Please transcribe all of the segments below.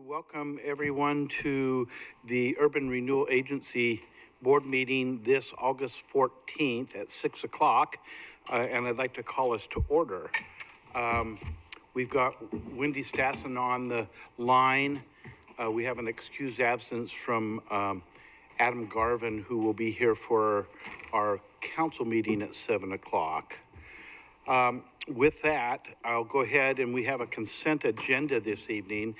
Welcome everyone to the Urban Renewal Agency Board meeting this August 14th at 6 o'clock. And I'd like to call us to order. We've got Wendy Stassen on the line. We have an excused absence from Adam Garvin, who will be here for our council meeting at 7 o'clock. With that, I'll go ahead, and we have a consent agenda this evening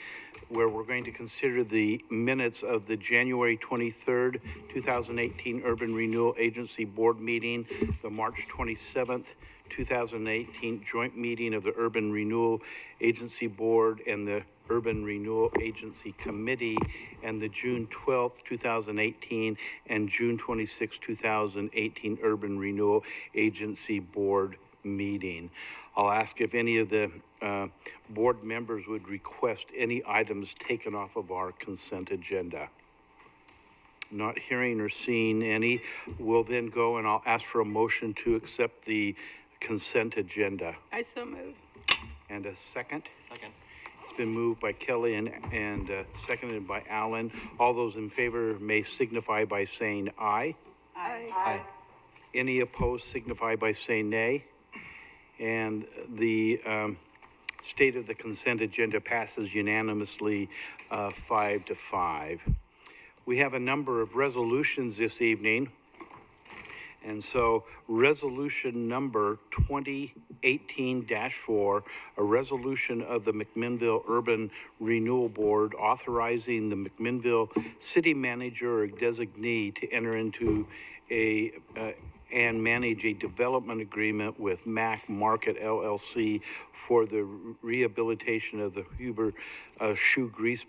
where we're going to consider the minutes of the January 23rd, 2018 Urban Renewal Agency Board meeting, the March 27th, 2018 joint meeting of the Urban Renewal Agency Board and the Urban Renewal Agency Committee, and the June 12th, 2018 and June 26th, 2018 Urban Renewal Agency Board meeting. I'll ask if any of the board members would request any items taken off of our consent agenda. Not hearing or seeing any, we'll then go and I'll ask for a motion to accept the consent agenda. I so move. And a second? Second. It's been moved by Kelly and seconded by Alan. All those in favor may signify by saying aye. Aye. Aye. Any opposed signify by saying nay. And the state of the consent agenda passes unanimously 5-5. We have a number of resolutions this evening. And so resolution number 2018-4, a resolution of the McMinnville Urban Renewal Board authorizing the McMinnville city manager or designee to enter into and manage a development agreement with Mac Market LLC for the rehabilitation of the Huber Shoe Grease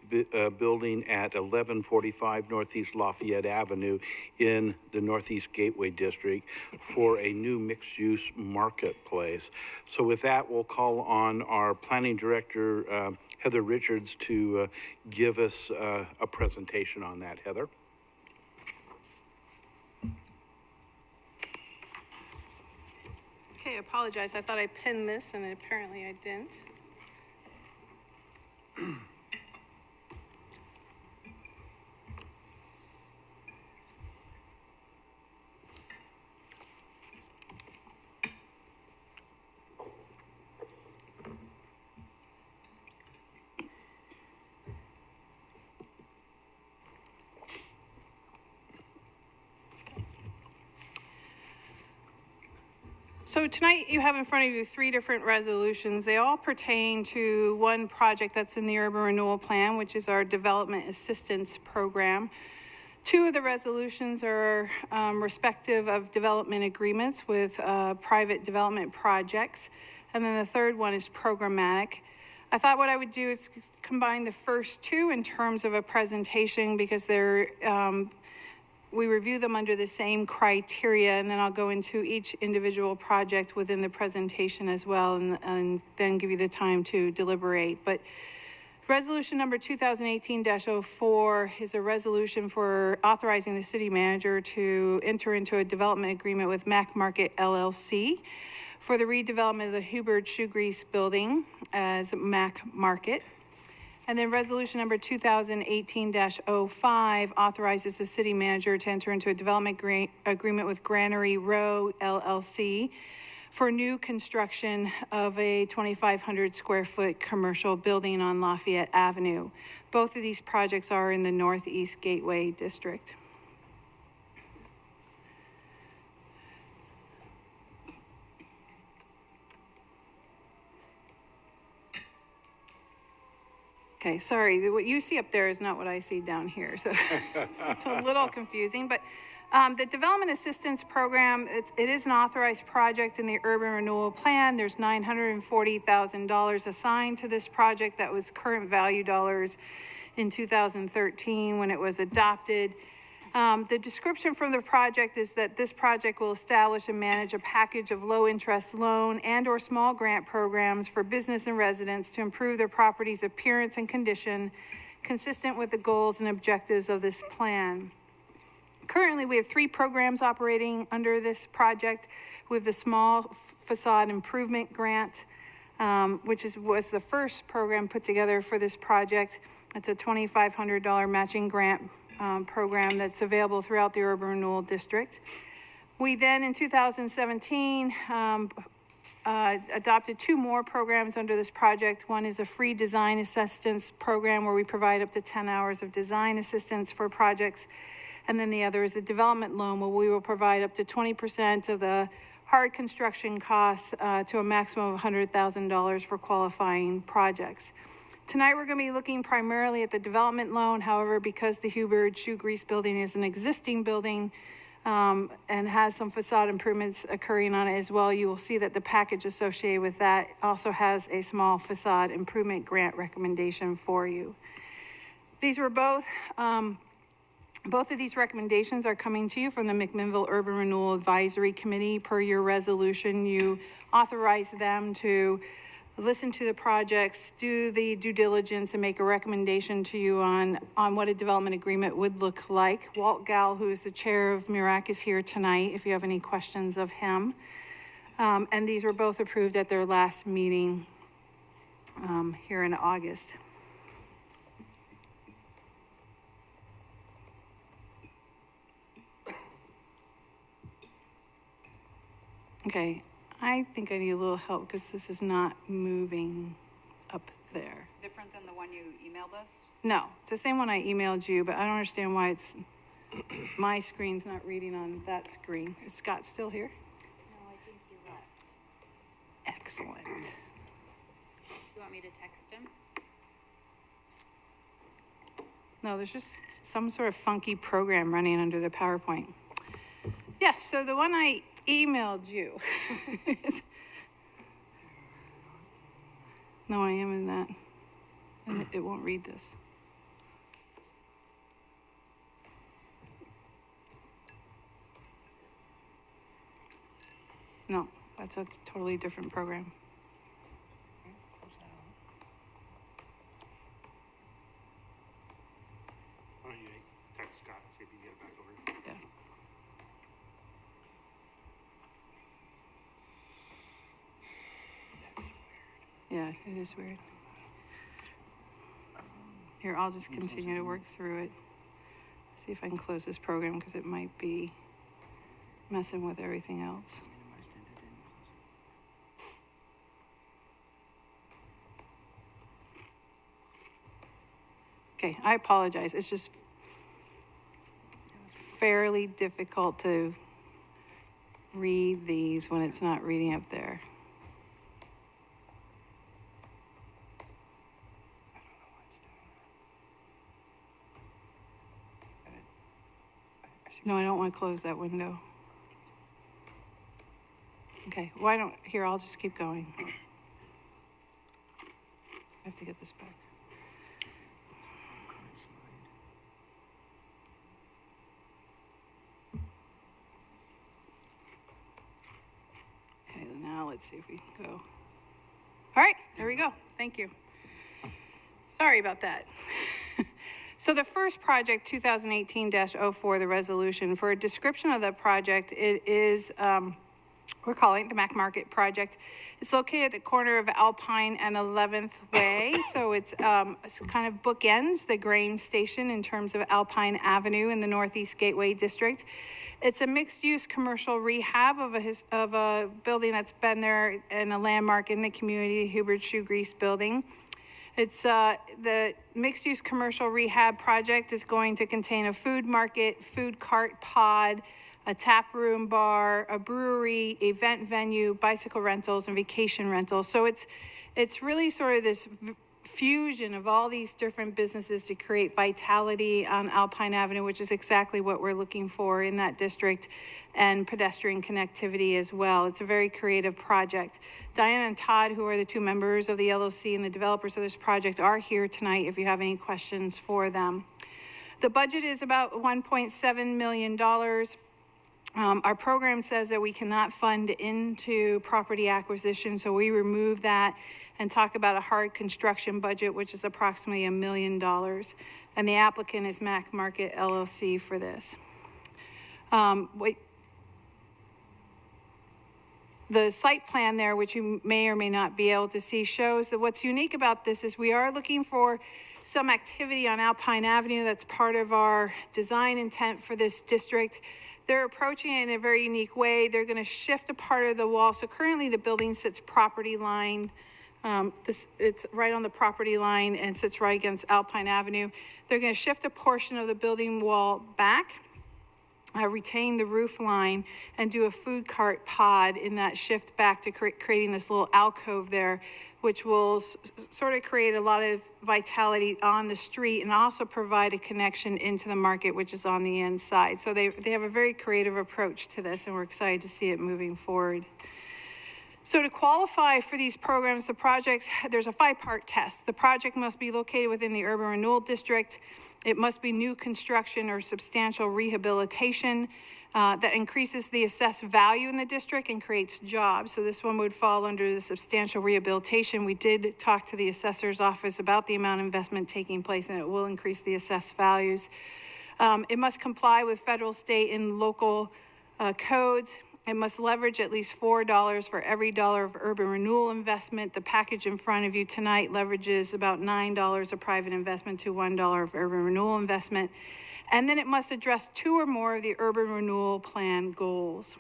building at 1145 Northeast Lafayette Avenue in the Northeast Gateway District for a new mixed-use marketplace. So with that, we'll call on our planning director, Heather Richards, to give us a presentation on that. Heather. Okay, I apologize. I thought I pinned this and apparently I didn't. So tonight you have in front of you 3 different resolutions. They all pertain to one project that's in the Urban Renewal Plan, which is our Development Assistance Program. 2 of the resolutions are respective of development agreements with private development projects. And then the third one is programmatic. I thought what I would do is combine the first 2 in terms of a presentation because they're we review them under the same criteria, and then I'll go into each individual project within the presentation as well, and then give you the time to deliberate. But resolution number 2018-04 is a resolution for authorizing the city manager to enter into a development agreement with Mac Market LLC for the redevelopment of the Huber Shoe Grease building as Mac Market. And then resolution number 2018-05 authorizes the city manager to enter into a development agreement with Granary Row LLC for new construction of a 2,500 square foot commercial building on Lafayette Avenue. Both of these projects are in the Northeast Gateway District. Okay, sorry, what you see up there is not what I see down here, so it's a little confusing, but the Development Assistance Program, it is an authorized project in the Urban Renewal Plan. There's $940,000 assigned to this project. That was current value dollars in 2013 when it was adopted. The description from the project is that this project will establish and manage a package of low-interest loan and or small grant programs for business and residents to improve their property's appearance and condition consistent with the goals and objectives of this plan. Currently, we have 3 programs operating under this project. We have the Small Facade Improvement Grant, was the first program put together for this project. It's a $2,500 matching grant program that's available throughout the Urban Renewal District. We then, in 2017, adopted 2 more programs under this project. One is a free design assistance program where we provide up to 10 hours of design assistance for projects. And then the other is a development loan where we will provide up to 20% of the hard construction costs to a maximum of $100,000 for qualifying projects. Tonight, we're going to be looking primarily at the development loan. However, because the Hubbard Shoe Grease building is an existing building and has some facade improvements occurring on it as well, you will see that the package associated with that also has a small facade improvement grant recommendation for you. These were both of these recommendations are coming to you from the McMinnville Urban Renewal Advisory Committee. Per your resolution, you authorize them to listen to the projects, do the due diligence, and make a recommendation to you on what a development agreement would look like. Walt Gall, who is the chair of MURAC, is here tonight if you have any questions of him. And these were both approved at their last meeting here in August. Okay, I think I need a little help because this is not moving up there. Different than the one you emailed us? No, it's the same one I emailed you, but I don't understand why it's, my screen's not reading on that screen. Is Scott still here? No, I think you're right. Excellent. You want me to text him? No, there's just some sort of funky program running under the PowerPoint. Yes, so the one I emailed you. No, I am in that. And it won't read this. No, that's a totally different program. Why don't you text Scott and see if you can get it back over? Yeah. Yeah, it is weird. Here, I'll just continue to work through it. See if I can close this program because it might be messing with everything else. Okay, I apologize. It's just fairly difficult to read these when it's not reading up there. No, I don't want to close that window. Okay, here, I'll just keep going. I have to get this back. Okay, now let's see if we can go. All right, there we go. Thank you. Sorry about that. So the first project, 2018-04, the resolution, for a description of the project, it is, we're calling it the Mac Market Project. It's located at the corner of Alpine and 11th Way, so it's kind of bookends the grain station in terms of Alpine Avenue in the Northeast Gateway District. It's a mixed-use commercial rehab of a building that's been there and a landmark in the community, the Hubbard Shoe Grease building. It's the mixed-use commercial rehab project is going to contain a food market, food cart pod, a tap room bar, a brewery, event venue, bicycle rentals, and vacation rentals. So it's really sort of this fusion of all these different businesses to create vitality on Alpine Avenue, which is exactly what we're looking for in that district, and pedestrian connectivity as well. It's a very creative project. Diana and Todd, who are the 2 members of the LOC and the developers of this project, are here tonight if you have any questions for them. The budget is about $1.7 million. Our program says that we cannot fund into property acquisition, so we remove that and talk about a hard construction budget, which is approximately $1 million. And the applicant is Mac Market LLC for this. The site plan there, which you may or may not be able to see, shows that what's unique about this is we are looking for some activity on Alpine Avenue. That's part of our design intent for this district. They're approaching it in a very unique way. They're going to shift a part of the wall. So currently the building sits property line. It's right on the property line and sits right against Alpine Avenue. They're going to shift a portion of the building wall back, retain the roof line, and do a food cart pod in that shift back to creating this little alcove there, which will sort of create a lot of vitality on the street and also provide a connection into the market, which is on the inside. So they have a very creative approach to this, and we're excited to see it moving forward. So to qualify for these programs, the project, there's a 5-part test. The project must be located within the urban renewal district. It must be new construction or substantial rehabilitation that increases the assessed value in the district and creates jobs. So this one would fall under the substantial rehabilitation. We did talk to the assessor's office about the amount of investment taking place, and it will increase the assessed values. It must comply with federal, state, and local codes. It must leverage at least $4 for every dollar of urban renewal investment. The package in front of you tonight leverages about $9 of private investment to $1 of urban renewal investment. And then it must address 2 or more of the urban renewal plan goals.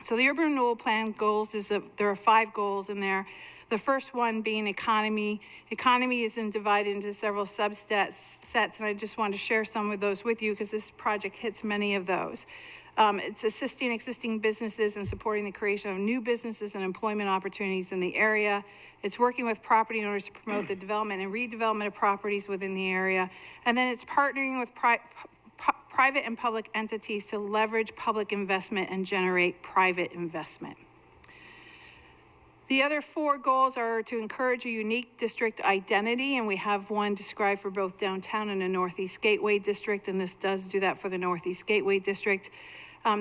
So the urban renewal plan goals there are 5 goals in there. The first one being economy. Economy is divided into several sets, and I just want to share some of those with you because this project hits many of those. It's assisting existing businesses and supporting the creation of new businesses and employment opportunities in the area. It's working with property owners to promote the development and redevelopment of properties within the area. And then it's partnering with private and public entities to leverage public investment and generate private investment. The other 4 goals are to encourage a unique district identity, and we have one described for both downtown and the Northeast Gateway District, and this does do that for the Northeast Gateway District.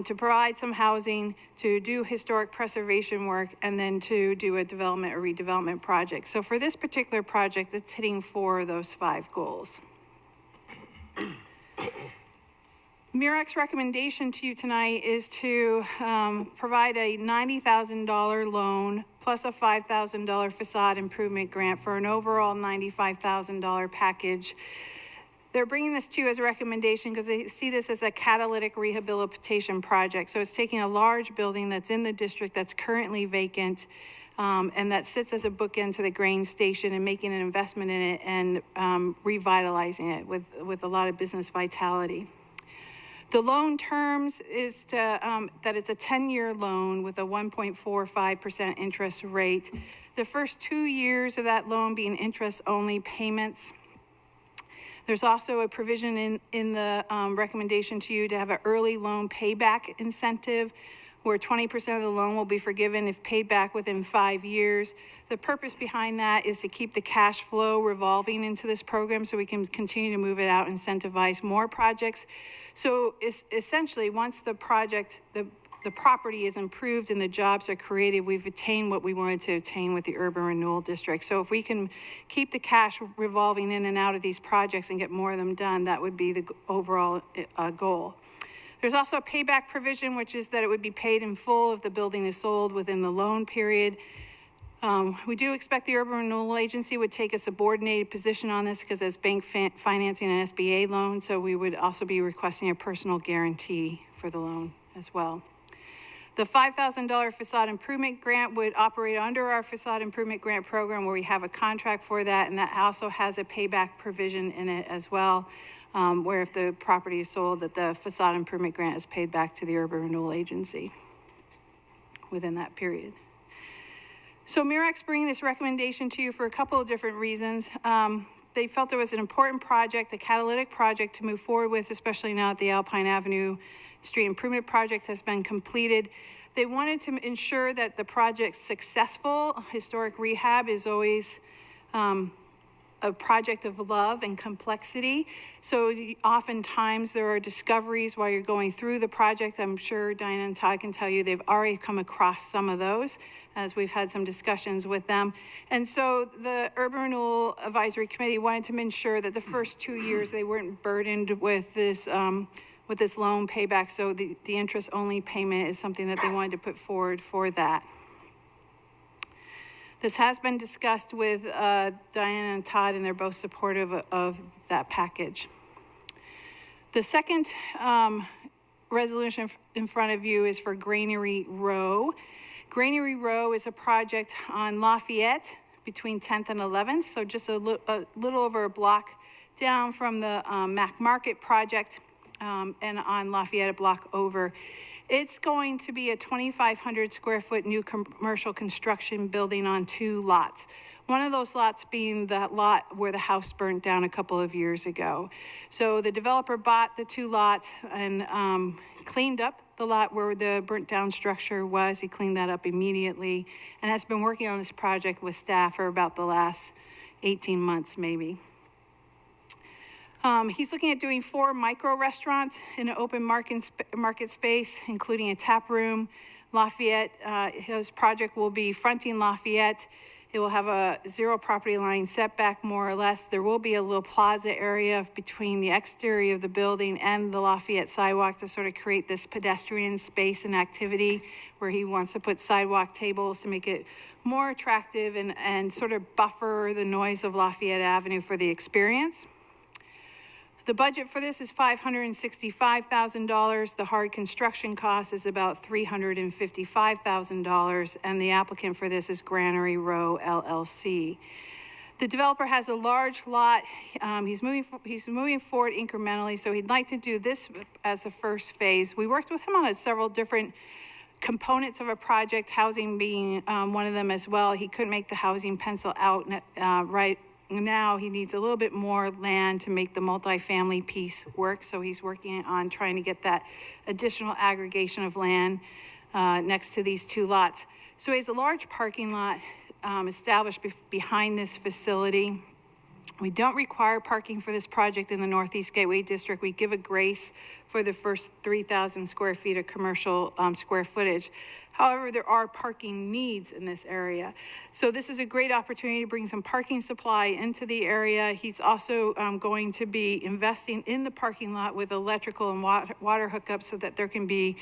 To provide some housing, to do historic preservation work, and then to do a development or redevelopment project. So for this particular project, it's hitting 4 of those 5 goals. MURAC's recommendation to you tonight is to provide a $90,000 loan plus a $5,000 facade improvement grant for an overall $95,000 package. They're bringing this to you as a recommendation because they see this as a catalytic rehabilitation project. So it's taking a large building that's in the district that's currently vacant and that sits as a bookend to the grain station and making an investment in it and revitalizing it with a lot of business vitality. The loan terms is that it's a 10-year loan with a 1.45% interest rate. The first 2 years of that loan being interest-only payments. There's also a provision in the recommendation to you to have an early loan payback incentive where 20% of the loan will be forgiven if paid back within 5 years. The purpose behind that is to keep the cash flow revolving into this program so we can continue to move it out, incentivize more projects. So essentially, once the project, the property is improved and the jobs are created, we've attained what we wanted to attain with the urban renewal district. So if we can keep the cash revolving in and out of these projects and get more of them done, that would be the overall goal. There's also a payback provision, which is that it would be paid in full if the building is sold within the loan period. We do expect the Urban Renewal Agency would take a subordinated position on this because it's bank financing an SBA loan, so we would also be requesting a personal guarantee for the loan as well. The $5,000 facade improvement grant would operate under our facade improvement grant program where we have a contract for that, and that also has a payback provision in it as well, where if the property is sold, that the facade improvement grant is paid back to the Urban Renewal Agency within that period. So MURAC's bringing this recommendation to you for a couple of different reasons. They felt it was an important project, a catalytic project to move forward with, especially now that the Alpine Avenue Street Improvement Project has been completed. They wanted to ensure that the project's successful. Historic rehab is always a project of love and complexity. So oftentimes there are discoveries while you're going through the project. I'm sure Diana and Todd can tell you they've already come across some of those as we've had some discussions with them. And so the Urban Renewal Advisory Committee wanted to ensure that the first 2 years they weren't burdened with this with this loan payback. So the interest-only payment is something that they wanted to put forward for that. This has been discussed with Diana and Todd, and they're both supportive of that package. The second resolution in front of you is for Granary Row. Granary Row is a project on Lafayette between 10th and 11th, so just a little over a block down from the Mac Market project, and on Lafayette a block over. It's going to be a 2,500 square foot new commercial construction building on 2 lots. One of those lots being that lot where the house burnt down a couple of years ago. So the developer bought the 2 lots and cleaned up the lot where the burnt down structure was. He cleaned that up immediately and has been working on this project with staff for about the last 18 months maybe. He's looking at doing 4 micro restaurants in an open market space, including a tap room. Lafayette, his project will be fronting Lafayette. It will have a 0 property line setback, more or less. There will be a little plaza area between the exterior of the building and the Lafayette sidewalk to sort of create this pedestrian space and activity, where he wants to put sidewalk tables to make it more attractive and sort of buffer the noise of Lafayette Avenue for the experience. The budget for this is $565,000. The hard construction cost is about $355,000, and the applicant for this is Granary Row LLC. The developer has a large lot. He's moving forward incrementally, so he'd like to do this as a first phase. We worked with him on several different components of a project, housing being one of them as well. He couldn't make the housing pencil out right now. He needs a little bit more land to make the multifamily piece work, so he's working on trying to get that additional aggregation of land next to these 2 lots. So he has a large parking lot established behind this facility. We don't require parking for this project in the Northeast Gateway District. We give a grace for the first 3,000 square feet of commercial square footage. However, there are parking needs in this area. So this is a great opportunity to bring some parking supply into the area. He's also going to be investing in the parking lot with electrical and water hookups so that there can be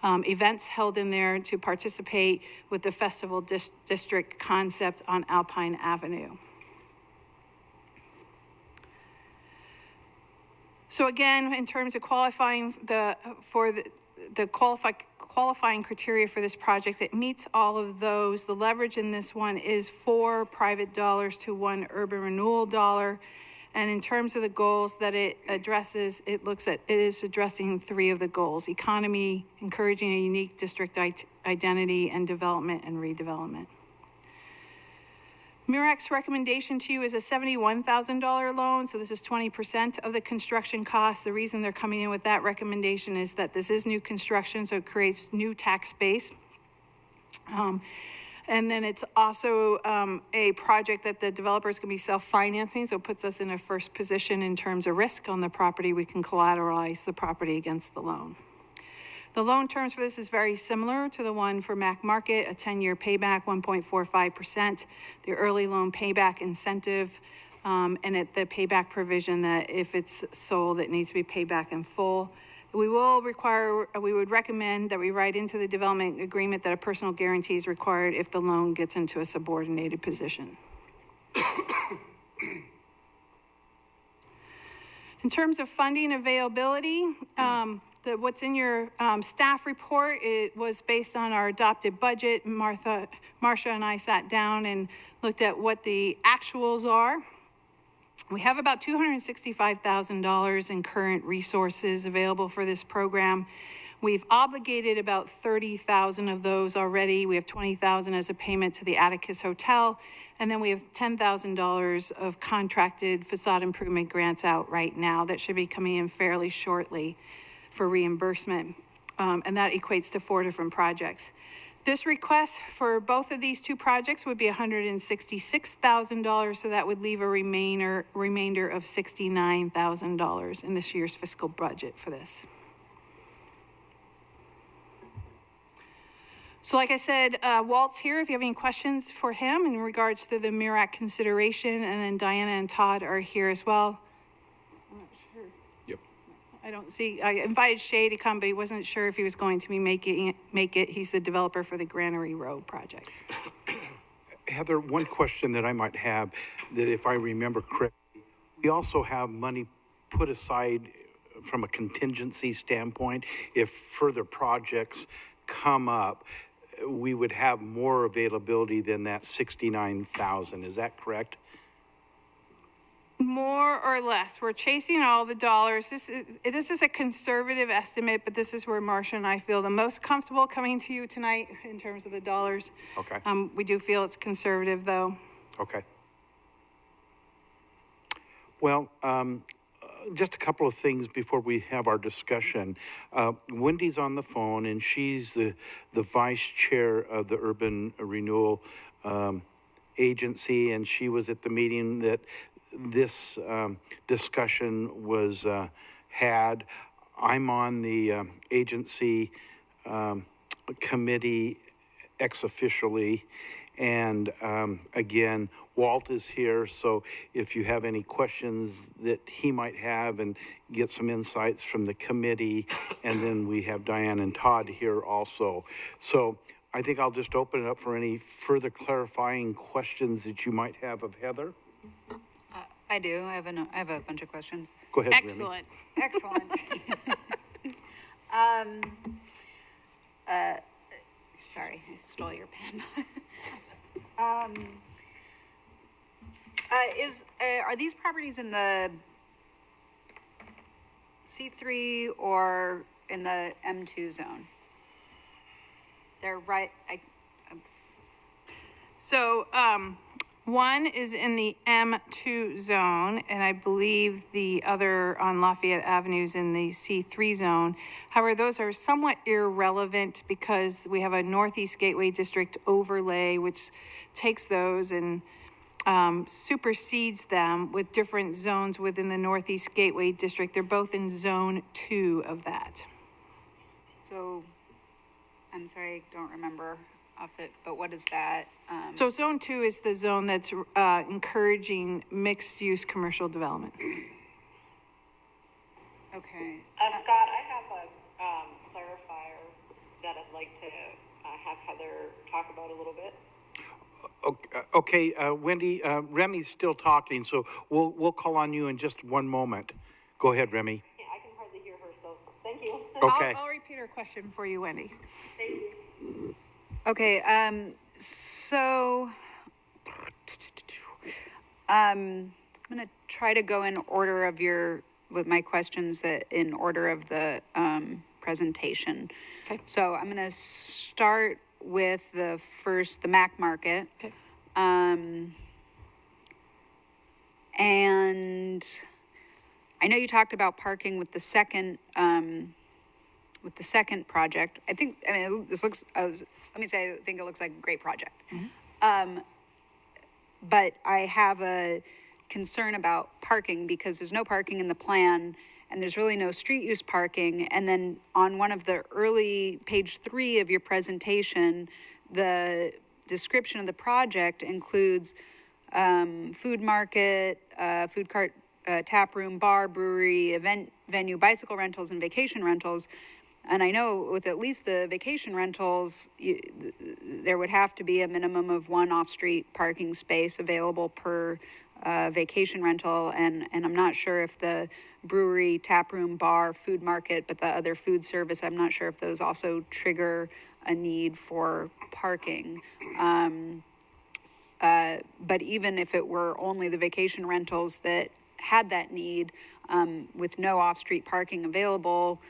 events held in there to participate with the Festival District concept on Alpine Avenue. So again, in terms of qualifying qualifying criteria for this project, it meets all of those. The leverage in this one is 4 private dollars to 1 urban renewal dollar. And in terms of the goals that it addresses, it is addressing 3 of the goals: economy, encouraging a unique district identity, and development and redevelopment. MIRAC's recommendation to you is a $71,000 loan, so this is 20% of the construction costs. The reason they're coming in with that recommendation is that this is new construction, so it creates new tax base. And then it's also a project that the developer is going to be self-financing, so it puts us in a first position in terms of risk on the property. We can collateralize the property against the loan. The loan terms for this is very similar to the one for Mac Market, a 10-year payback, 1.45%, the early loan payback incentive, and the payback provision that if it's sold, it needs to be paid back in full. We would recommend that we write into the development agreement that a personal guarantee is required if the loan gets into a subordinated position. In terms of funding availability, what's in your staff report, it was based on our adopted budget. Marcia and I sat down and looked at what the actuals are. We have about $265,000 in current resources available for this program. We've obligated about $30,000 of those already. We have $20,000 as a payment to the Atticus Hotel, and then we have $10,000 of contracted facade improvement grants out right now that should be coming in fairly shortly for reimbursement, and that equates to 4 different projects. This request for both of these 2 projects would be $166,000, so that would leave a remainder of $69,000 in this year's fiscal budget for this. So like I said, Walt's here if you have any questions for him in regards to the MIRAC consideration, and then Diana and Todd are here as well. I'm not sure. Yep. I don't see, I invited Shay to come, but he wasn't sure if he was going to be make it. He's the developer for the Granary Road project. Heather, one question that I might have, that if I remember correctly, we also have money put aside from a contingency standpoint. If further projects come up, we would have more availability than that 69,000. Is that correct? More or less, we're chasing all the dollars. This is a conservative estimate, but this is where Marcia and I feel the most comfortable coming to you tonight in terms of the dollars. Okay. We do feel it's conservative, though. Okay. Well, just a couple of things before we have our discussion. Wendy's on the phone, and she's the vice chair of the Urban Renewal Agency, and she was at the meeting that this discussion was had. I'm on the agency committee ex officially, and again, Walt is here, so if you have any questions that he might have and get some insights from the committee, and then we have Diane and Todd here also. So I think I'll just open it up for any further clarifying questions that you might have of Heather. I do. I have a bunch of questions. Go ahead, Remy. Excellent. Excellent. Sorry, I stole your pen. Are these properties in the C3 or in the M2 zone? They're right, So, one is in the M2 zone, and I believe the other on Lafayette Avenue is in the C3 zone. However, those are somewhat irrelevant because we have a Northeast Gateway District overlay, which takes those and supersedes them with different zones within the Northeast Gateway District. They're both in Zone 2 of that. so, I'm sorry, I don't remember but what is that? So Zone 2 is the zone that's encouraging mixed-use commercial development. Okay. Scott, I have a clarifier that I'd like to have Heather talk about a little bit. Okay, Wendy, Remy's still talking, so we'll call on you in just one moment. Go ahead, Remy. I can hardly hear her, so thank you. Okay. I'll repeat her question for you, Wendy. Thank you. Okay, so I'm going to try to go in order of with my questions in order of the presentation. Okay. So I'm going to start with the Mac Market. Okay. And I know you talked about parking with the second project. I think it looks like a great project. Mm-hmm. But I have a concern about parking because there's no parking in the plan and there's really no street use parking. And then on one of the early page 3 of your presentation, the description of the project includes food market, food cart, tap room, bar, brewery, event venue, bicycle rentals, and vacation rentals. And I know with at least the vacation rentals, there would have to be a minimum of 1 off-street parking space available per vacation rental. And I'm not sure if the brewery, tap room, bar, food market, but the other food service, I'm not sure if those also trigger a need for parking. But even if it were only the vacation rentals that had that need, with no off-street parking available,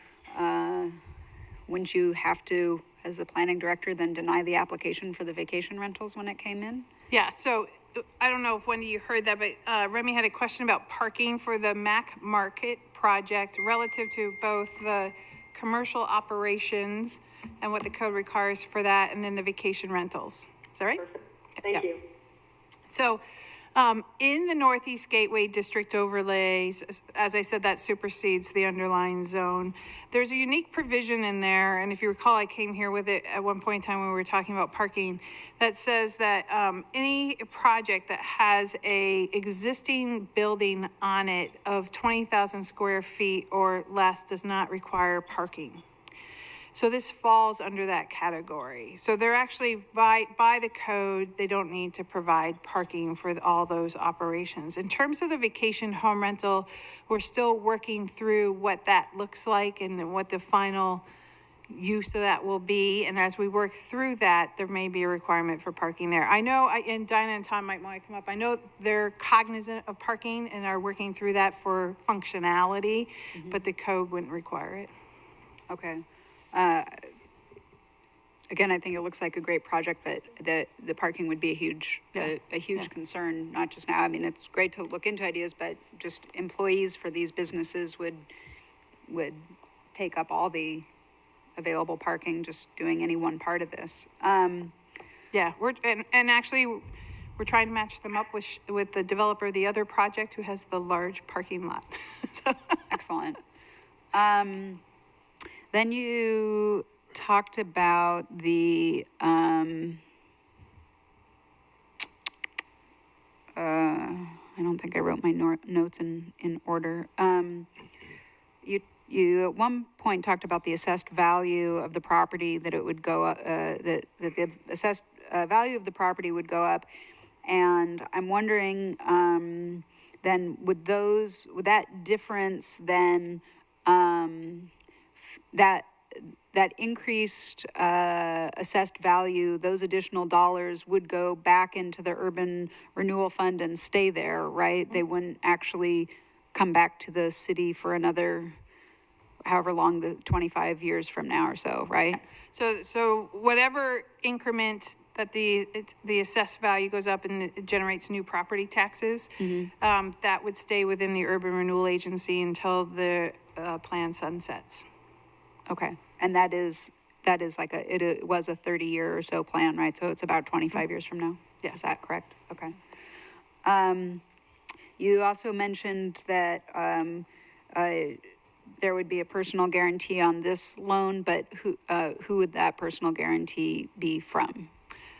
wouldn't you have to, as the planning director, then deny the application for the vacation rentals when it came in? Yeah, so I don't know if Wendy, you heard that, but Remy had a question about parking for the Mac Market project relative to both the commercial operations and what the code requires for that, and then the vacation rentals. Is that right? Thank Yeah. you. So In the Northeast Gateway District overlays, as I said, that supersedes the underlying zone. There's a unique provision in there, and if you recall, I came here with it at one point in time when we were talking about parking, that says that any project that has a existing building on it of 20,000 square feet or less does not require parking. So this falls under that category. So they're actually, by the code, they don't need to provide parking for all those operations. In terms of the vacation home rental, we're still working through what that looks like and what the final use of that will be. And as we work through that, there may be a requirement for parking there. I know, and Dinah and Tom might want to come up, I know they're cognizant of parking and are working through that for functionality, but the code wouldn't require it. Okay. Again, I think it looks like a great project, but the parking would be a huge concern, not just now. I mean, it's great to look into ideas, but just employees for these businesses would take up all the available parking, just doing any one part of this. Yeah, and actually, we're trying to match them up with the developer of the other project who has the large parking lot. So. Excellent. Then you talked about the, I don't think I wrote my notes in order. You at one point talked about the assessed value of the property, that it would go up, that the assessed value of the property would go up. And I'm wondering, then would that difference then, that increased assessed value, those additional dollars would go back into the urban renewal fund and stay there, right? They wouldn't actually come back to the city for another, however long, the 25 years from now or so, right? So whatever increment that the assessed value goes up and it generates new property taxes, that would stay within the urban renewal agency until the plan sunsets. Okay, and that is like it was a 30-year or so plan, right? So it's about 25 years from now? Yeah. Is that correct? Okay. You also mentioned that there would be a personal guarantee on this loan, but who would that personal guarantee be from?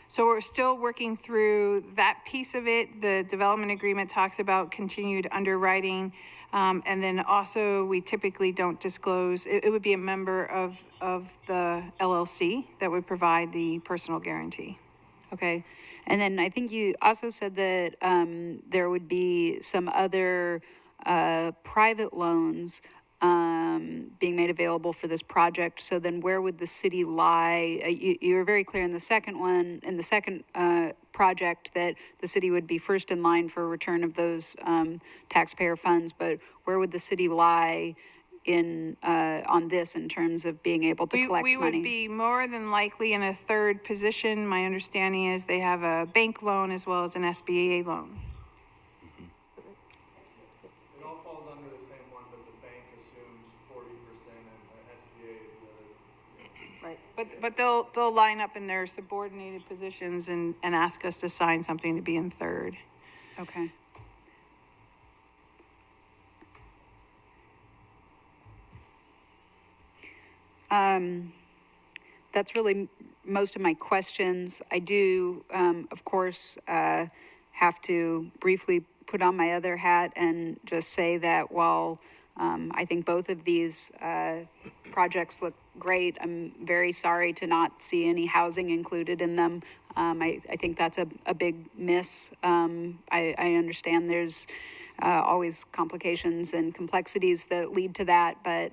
So we're still working through that piece of it. The development agreement talks about continued underwriting. And then also, we typically don't disclose, it would be a member of the LLC that would provide the personal guarantee. Okay. And then I think you also said that there would be some other private loans being made available for this project. So then where would the city lie? You were very clear in the second project that the city would be first in line for return of those taxpayer funds, but where would the city lie on this in terms of being able to collect money? We would be more than likely in a third position. My understanding is they have a bank loan as well as an SBA loan. It all falls under the same one, but the bank assumes 40% and the SBA the other. Right. But they'll line up in their subordinated positions and ask us to sign something to be in third. Okay. That's really most of my questions. I do, of course, have to briefly put on my other hat and just say that while I think both of these projects look great, I'm very sorry to not see any housing included in them. I think that's a big miss. I understand there's always complications and complexities that lead to that, but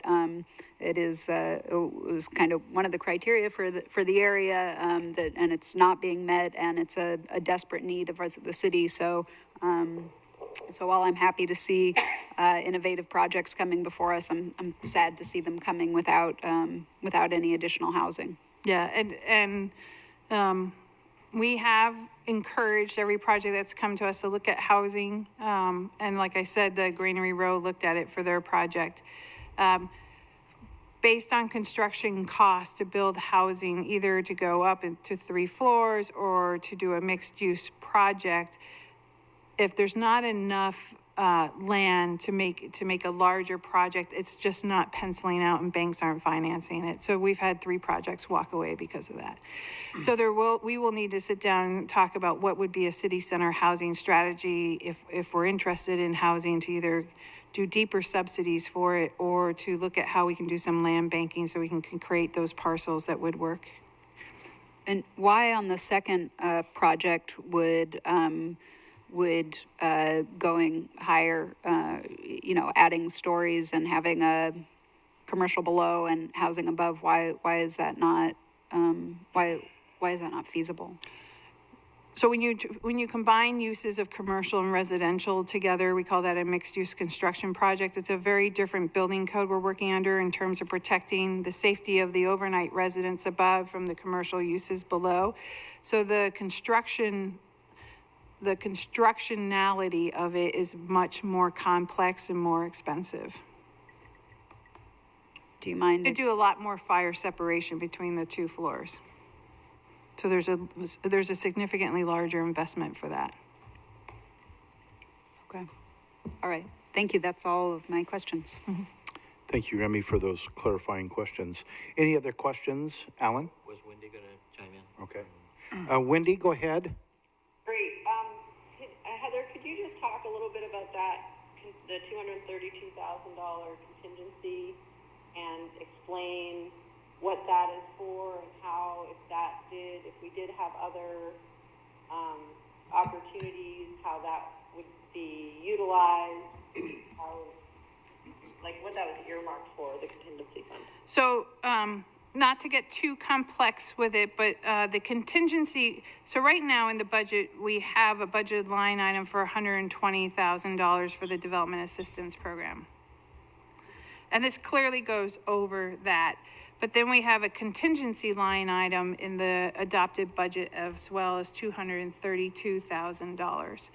it was kind of one of the criteria for the area, and it's not being met, and it's a desperate need of the city. So while I'm happy to see innovative projects coming before us, I'm sad to see them coming without any additional housing. Yeah, and we have encouraged every project that's come to us to look at housing. And like I said, the Granary Row looked at it for their project. Based on construction costs to build housing, either to go up into 3 floors or to do a mixed use project, if there's not enough land to make a larger project, it's just not penciling out and banks aren't financing it. So we've had 3 projects walk away because of that. So we will need to sit down and talk about what would be a city center housing strategy if we're interested in housing, to either do deeper subsidies for it or to look at how we can do some land banking so we can create those parcels that would work. And why on the second project would going higher, adding stories and having a commercial below and housing above, why is that not, why is that not feasible? So when you combine uses of commercial and residential together, we call that a mixed-use construction project. It's a very different building code we're working under in terms of protecting the safety of the overnight residents above from the commercial uses below. So the constructionality of it is much more complex and more expensive. Do you mind? You do a lot more fire separation between the 2 floors. So there's a significantly larger investment for that. Okay. All right. Thank you. That's all of my questions. Thank you, Remy, for those clarifying questions. Any other questions? Alan? Was Wendy going to chime in? Okay. Wendy, go ahead. Great. Heather, could you just talk a little bit about that, the $232,000 contingency, and explain what that is for and how, if we did have other opportunities, how that would be utilized, what that was earmarked for, the contingency fund? So, not to get too complex with it, but the contingency, so right now in the budget, we have a budgeted line item for $120,000 for the development assistance program. And this clearly goes over that. But then we have a contingency line item in the adopted budget as well as $232,000.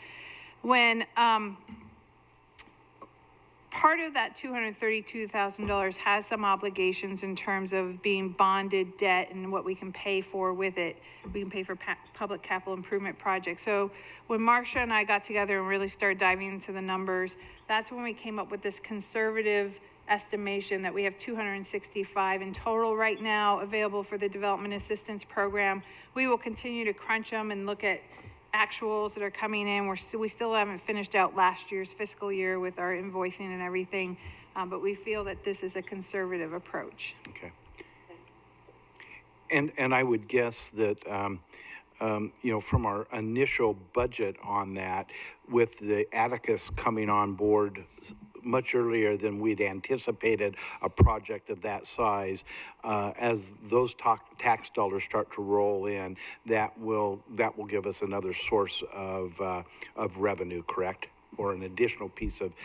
When part of that $232,000 has some obligations in terms of being bonded debt and what we can pay for with it. We can pay for public capital improvement projects. So when Marcia and I got together and really started diving into the numbers, that's when we came up with this conservative estimation that we have 265 in total right now available for the development assistance program. We will continue to crunch them and look at actuals that are coming in. We still haven't finished out last year's fiscal year with our invoicing and everything, but we feel that this is a conservative approach. Okay. And I would guess that, from our initial budget on that, with the Atticus coming on board much earlier than we'd anticipated a project of that size, as those tax dollars start to roll in, that will give us another source of revenue, correct? Or an additional piece of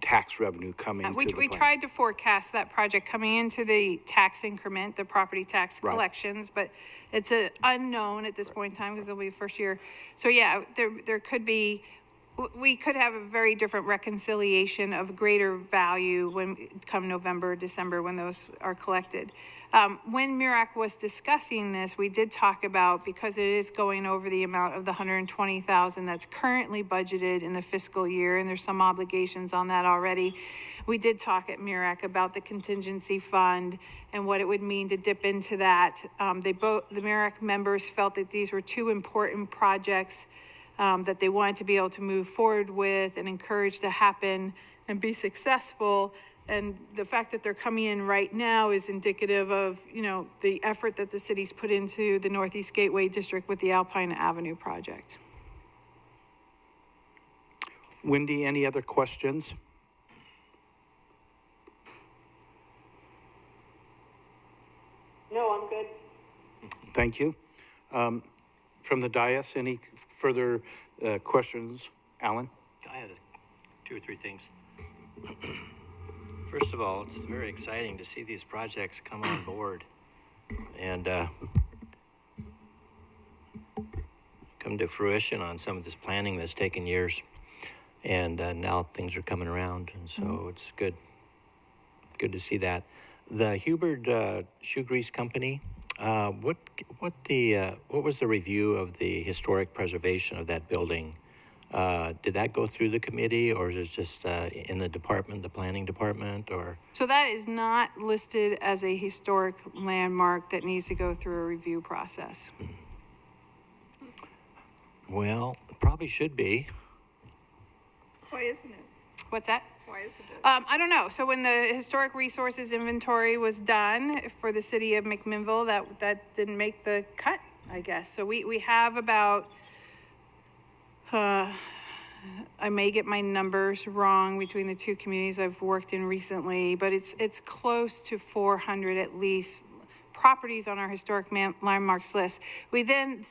tax revenue coming to the plan. We tried to forecast that project coming into the tax increment, the property tax collections, but it's an unknown at this point in time because it'll be first year. So yeah, there could be, we could have a very different reconciliation of greater value when come November, December, when those are collected. When MIRAC was discussing this, we did talk about, because it is going over the amount of the $120,000 that's currently budgeted in the fiscal year, and there's some obligations on that already. We did talk at MIRAC about the contingency fund and what it would mean to dip into that. The MIRAC members felt that these were 2 important projects that they wanted to be able to move forward with and encourage to happen and be successful. And the fact that they're coming in right now is indicative of, the effort that the city's put into the Northeast Gateway District with the Alpine Avenue project. Wendy, any other questions? No, I'm good. Thank you. From the dais, any further questions? Alan? I had 2 or 3 things. First of all, it's very exciting to see these projects come on board and come to fruition on some of this planning that's taken years. And now things are coming around, and so it's good to see that. The Hubert Shoe Grease Company, what was the review of the historic preservation of that building Did that go through the committee, or is it just in the department, the planning department, or? So that is not listed as a historic landmark that needs to go through a review process. Well, it probably should be. Why isn't it? What's that? Why isn't it? I don't know. So when the historic resources inventory was done for the city of McMinnville, that didn't make the cut, I guess. So we have about, I may get my numbers wrong between the two communities I've worked in recently, but it's close to 400 at least properties on our historic landmarks list. We then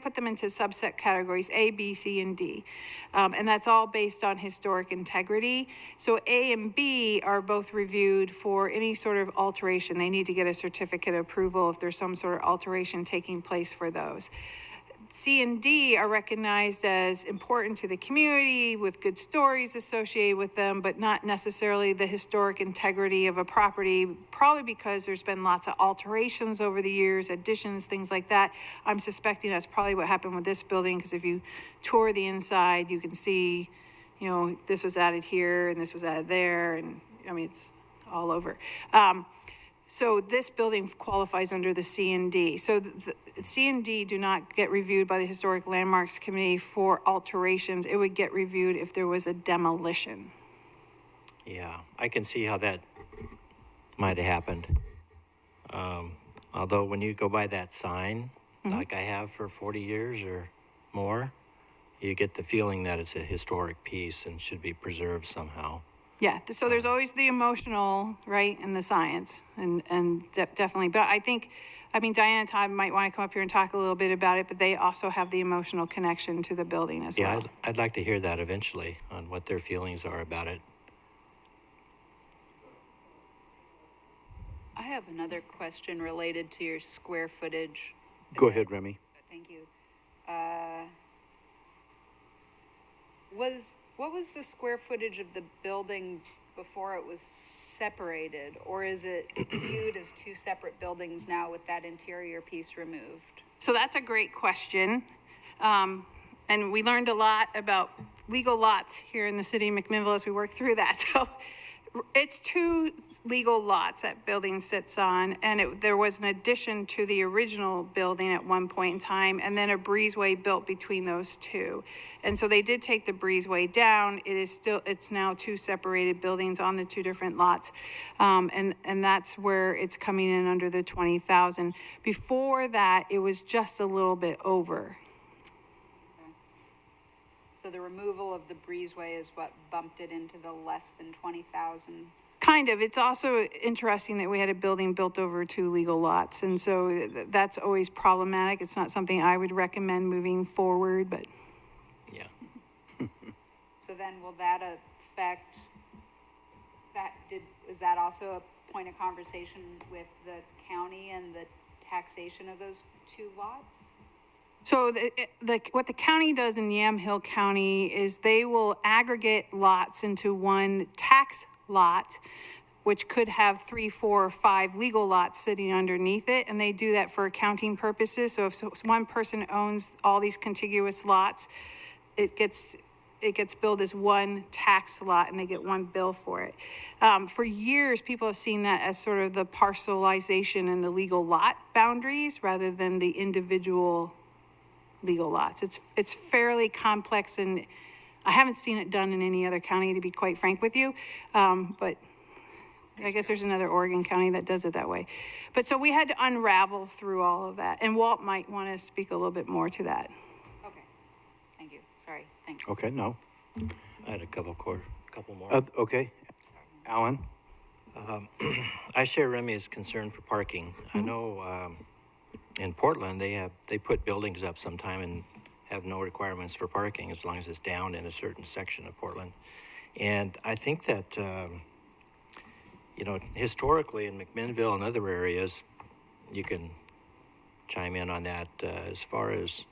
put them into subset categories, A, B, C, and D. And that's all based on historic integrity. So A and B are both reviewed for any sort of alteration. They need to get a certificate of approval if there's some sort of alteration taking place for those. C and D are recognized as important to the community with good stories associated with them, but not necessarily the historic integrity of a property, probably because there's been lots of alterations over the years, additions, things like that. I'm suspecting that's probably what happened with this building, because if you tour the inside, you can see, you know, this was added here and this was added there, and I mean, it's all over. So this building qualifies under the C and D. So the C and D do not get reviewed by the Historic Landmarks Committee for alterations. It would get reviewed if there was a demolition. Yeah, I can see how that might have happened. Although when you go by that sign, like I have for 40 years or more, you get the feeling that it's a historic piece and should be preserved somehow. Yeah, so there's always the emotional, right, and the science, and definitely. But I think, I mean, Diana and Todd might want to come up here and talk a little bit about it, but they also have the emotional connection to the building as well. Yeah, I'd like to hear that eventually on what their feelings are about it. I have another question related to your square footage. Go ahead, Remy. Thank you. What was the square footage of the building before it was separated? Or is it viewed as two separate buildings now with that interior piece removed? So that's a great question. And we learned a lot about legal lots here in the city of McMinnville as we worked through that. So it's two legal lots that building sits on, and there was an addition to the original building at one point in time, and then a breezeway built between those two. And so they did take the breezeway down. It's now two separated buildings on the two different lots. And that's where it's coming in under the 20,000. Before that, it was just a little bit over. So the removal of the breezeway is what bumped it into the less than 20,000? Kind of. It's also interesting that we had a building built over two legal lots. And so that's always problematic. It's not something I would recommend moving forward, but. Yeah. So then will that affect, is that also a point of conversation with the county and the taxation of those two lots? So what the county does in Yamhill County is they will aggregate lots into one tax lot, which could have 3, 4, or 5 legal lots sitting underneath it. And they do that for accounting purposes. So if one person owns all these contiguous lots, it gets billed as one tax lot and they get one bill for it. For years, people have seen that as sort of the parcelization and the legal lot boundaries rather than the individual legal lots. It's fairly complex, and I haven't seen it done in any other county, to be quite frank with you. But I guess there's another Oregon county that does it that way. But so we had to unravel through all of that, and Walt might want to speak a little bit more to that. Okay, thank you. Sorry, thanks. Okay, no. I had a couple more. Okay. Alan? I share Remy's concern for parking. I know in Portland, they put buildings up sometime and have no requirements for parking as long as it's down in a certain section of Portland. And I think that, historically in McMinnville and other areas, you can chime in on that. As far as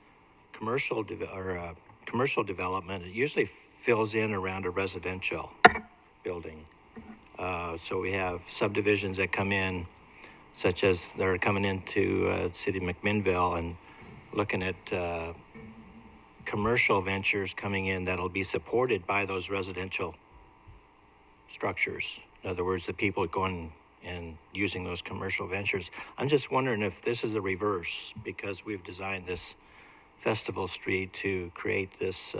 commercial development, it usually fills in around a residential building. So we have subdivisions that come in, such as they're coming into city of McMinnville and looking at commercial ventures coming in that'll be supported by those residential structures. In other words, the people going and using those commercial ventures. I'm just wondering if this is a reverse, because we've designed this Festival Street to create this,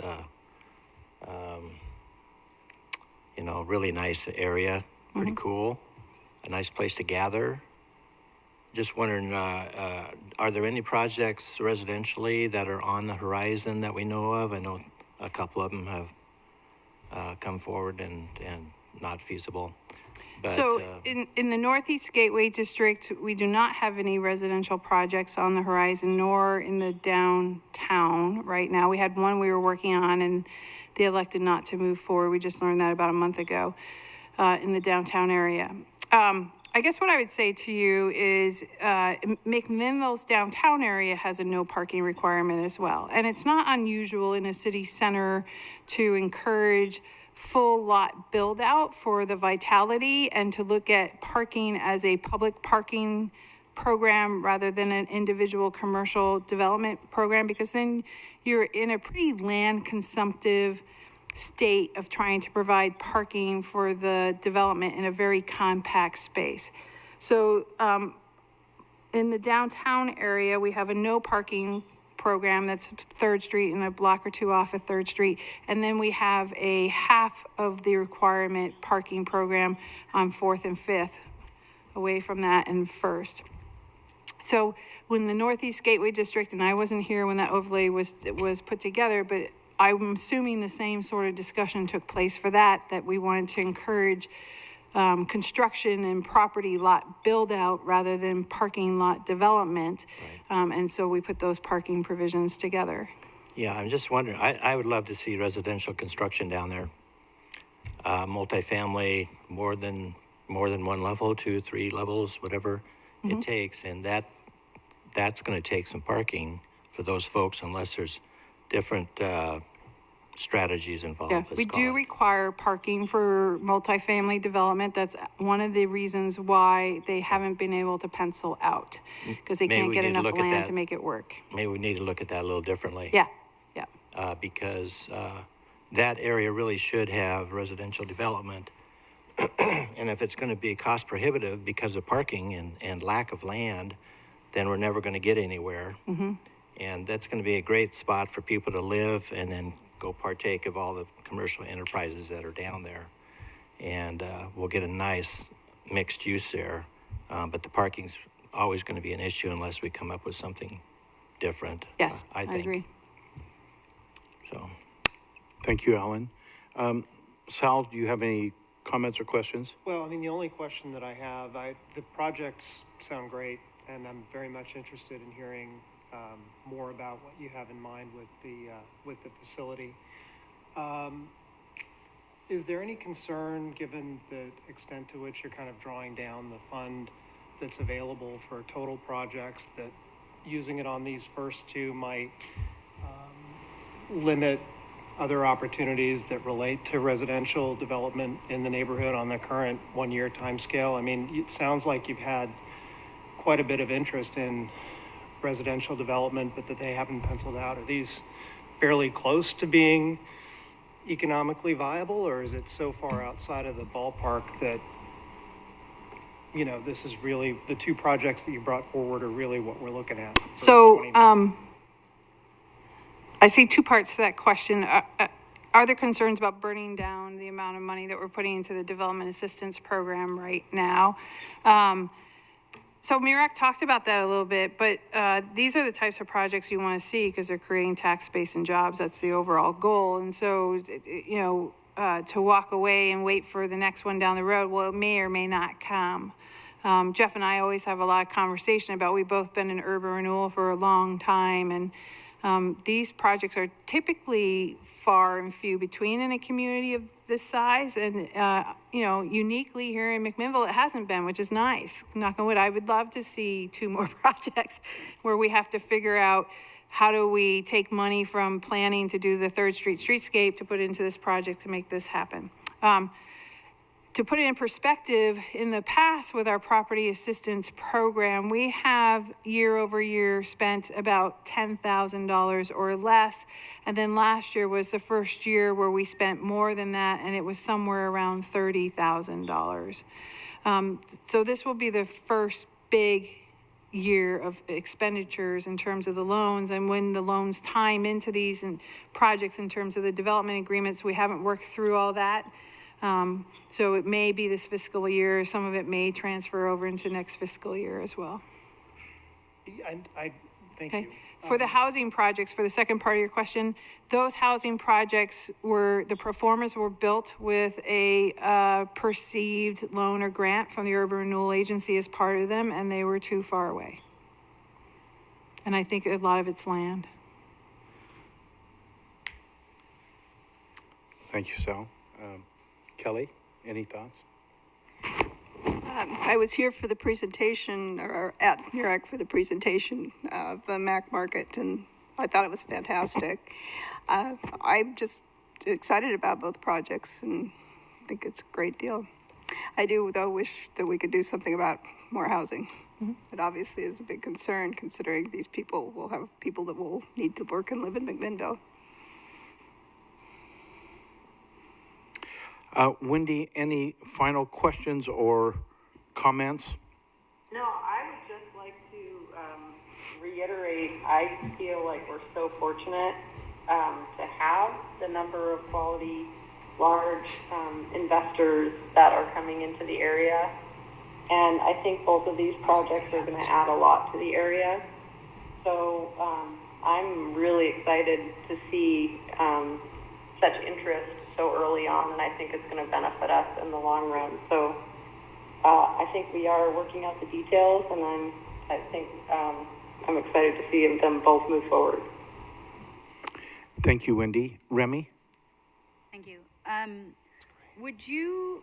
really nice area, pretty cool, a nice place to gather. Just wondering, are there any projects residentially that are on the horizon that we know of? I know a couple of them have come forward and not feasible. But, So in the Northeast Gateway District, we do not have any residential projects on the horizon, nor in the downtown right now. We had one we were working on, and they elected not to move forward. We just learned that about a month ago in the downtown area. I guess what I would say to you is McMinnville's downtown area has a no parking requirement as well. And it's not unusual in a city center to encourage full lot build out for the vitality and to look at parking as a public parking program rather than an individual commercial development program, because then you're in a pretty land consumptive state of trying to provide parking for the development in a very compact space. So in the downtown area, we have a no parking program that's 3rd Street and a block or two off of 3rd Street. And then we have a half of the requirement parking program on 4th and 5th, away from that and 1st. So when the Northeast Gateway District, and I wasn't here when that overlay was put together, but I'm assuming the same sort of discussion took place for that we wanted to encourage construction and property lot build out rather than parking lot development. Right. And so we put those parking provisions together. Yeah, I'm just wondering, I would love to see residential construction down there. Multifamily, more than one level, 2, 3 levels, whatever it takes. And that's going to take some parking for those folks unless there's different strategies involved. Yeah, we do require parking for multifamily development. That's one of the reasons why they haven't been able to pencil out, because they can't get enough land to make it work. Maybe we need to look at that a little differently. Yeah. Because that area really should have residential development. And if it's going to be cost prohibitive because of parking and lack of land, then we're never going to get anywhere. And that's going to be a great spot for people to live and then go partake of all the commercial enterprises that are down there. And we'll get a nice mixed use there. But the parking's always going to be an issue unless we come up with something different. Yes, I think. I agree. So. Thank you, Alan. Sal, do you have any comments or questions? Well, I mean, the only question that I have, the projects sound great, and I'm very much interested in hearing more about what you have in mind with the facility. Is there any concern, given the extent to which you're kind of drawing down the fund that's available for total projects, that using it on these first two might limit other opportunities that relate to residential development in the neighborhood on the current 1-year timescale? I mean, it sounds like you've had quite a bit of interest in residential development, but that they haven't penciled out. Are these fairly close to being economically viable, or is it so far outside of the ballpark that, this is really, the two projects that you brought forward are really what we're looking at? So, I see two parts to that question. Are there concerns about burning down the amount of money that we're putting into the development assistance program right now? So Mirak talked about that a little bit, but these are the types of projects you want to see because they're creating tax base and jobs. That's the overall goal. And so, to walk away and wait for the next one down the road, well, it may or may not come. Jeff and I always have a lot of conversation about, we've both been in urban renewal for a long time, and these projects are typically far and few between in a community of this size. And, uniquely here in McMinnville, it hasn't been, which is nice. Knock on wood. I would love to see 2 more projects where we have to figure out how do we take money from planning to do the 3rd Street streetscape to put into this project to make this happen. To put it in perspective, in the past with our property assistance program, we have year over year spent about $10,000 or less. And then last year was the first year where we spent more than that, and it was somewhere around $30,000. So this will be the first big year of expenditures in terms of the loans, and when the loans time into these and projects in terms of the development agreements, we haven't worked through all that. So it may be this fiscal year, some of it may transfer over into next fiscal year as well. I thank Okay. you. For the housing projects, for the second part of your question, those housing projects the performers were built with a perceived loan or grant from the Urban Renewal Agency as part of them, and they were too far away. And I think a lot of it's land. Thank you, Sal. Kelly, any thoughts? I was here for the presentation, or at NURAC for the presentation of the Mac Market, and I thought it was fantastic. I'm just excited about both projects and think it's a great deal. I do, though, wish that we could do something about more housing. It obviously is a big concern, considering these people will have people that will need to work and live in McMinnville. Wendy, any final questions or comments? No, I would just like to reiterate, I feel like we're so fortunate to have the number of quality, large investors that are coming into the area. And I think both of these projects are going to add a lot to the area. So I'm really excited to see such interest so early on, and I think it's going to benefit us in the long run. So I think we are working out the details, and I'm excited to see them both move forward. Thank you, Wendy. Remy? Thank you. Would you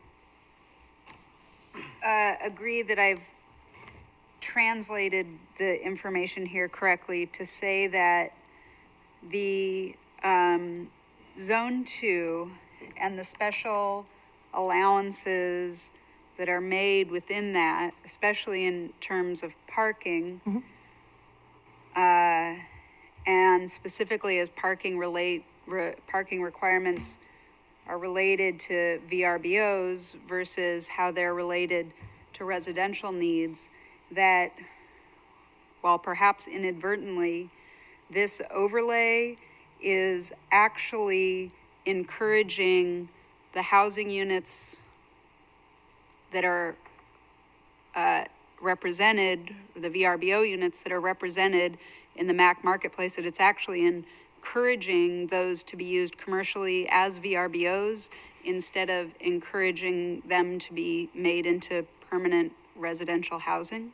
agree that I've translated the information here correctly to say that the Zone 2 and the special allowances that are made within that, especially in terms of parking, and specifically as parking requirements are related to VRBOs versus how they're related to residential needs, that while perhaps inadvertently, this overlay is actually encouraging the housing units that are represented, the VRBO units that are represented in the MAC marketplace, that it's actually encouraging those to be used commercially as VRBOs instead of encouraging them to be made into permanent residential housing?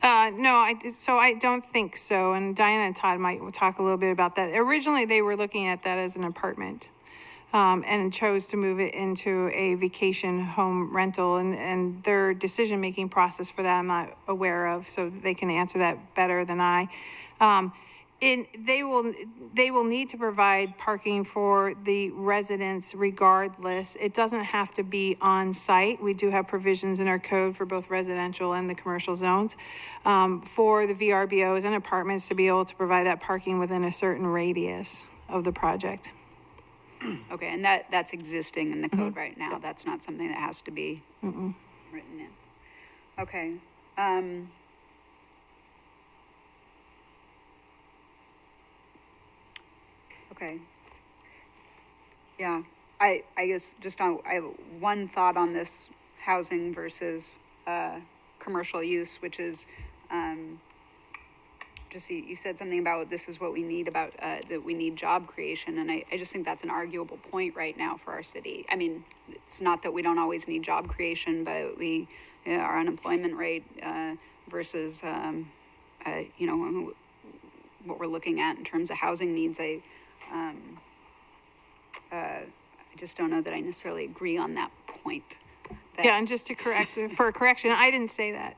No, so I don't think so. And Diana and Todd might talk a little bit about that. Originally, they were looking at that as an apartment, and chose to move it into a vacation home rental, and their decision-making process for that I'm not aware of, so they can answer that better than I. They will need to provide parking for the residents regardless. It doesn't have to be on site. We do have provisions in our code for both residential and the commercial zones for the VRBOs and apartments to be able to provide that parking within a certain radius of the project. Okay, and that's existing in the code right now. That's not something that has to be written in. Okay. Okay. Yeah, I guess I have one thought on this housing versus commercial use, which is you said something about this is what we need about that we need job creation, and I just think that's an arguable point right now for our city. I mean, it's not that we don't always need job creation, but our unemployment rate versus what we're looking at in terms of housing needs, I just don't know that I necessarily agree on that point. Yeah, and just to for a correction, I didn't say that.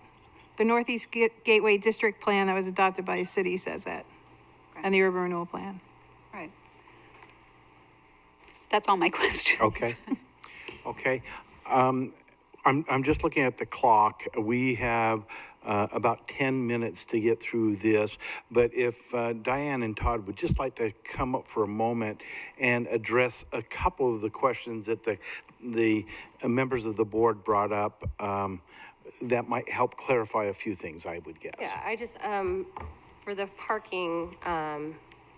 The Northeast Gateway District Plan that was adopted by the city says that, and the Urban Renewal Plan. Right. That's all my questions. Okay. Okay. I'm just looking at the clock. We have about 10 minutes to get through this, but if Diane and Todd would just like to come up for a moment and address a couple of the questions that the members of the board brought up, that might help clarify a few things, I would guess. Yeah, I just, for the parking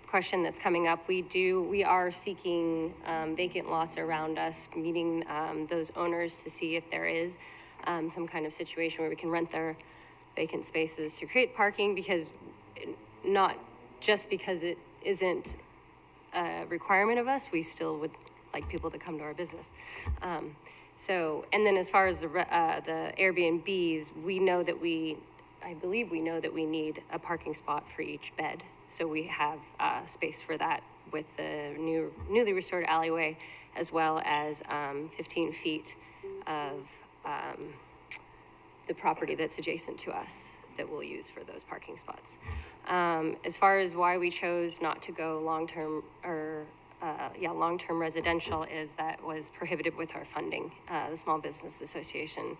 question that's coming up, we are seeking vacant lots around us, meeting those owners to see if there is some kind of situation where we can rent their vacant spaces to create parking, because not just because it isn't a requirement of us, we still would like people to come to our business. So, and then as far as the Airbnbs, I believe we know that we need a parking spot for each bed. So we have space for that with the newly restored alleyway, as well as 15 feet of the property that's adjacent to us that we'll use for those parking spots. As far as why we chose not to go long-term residential, is that was prohibited with our funding. The Small Business Association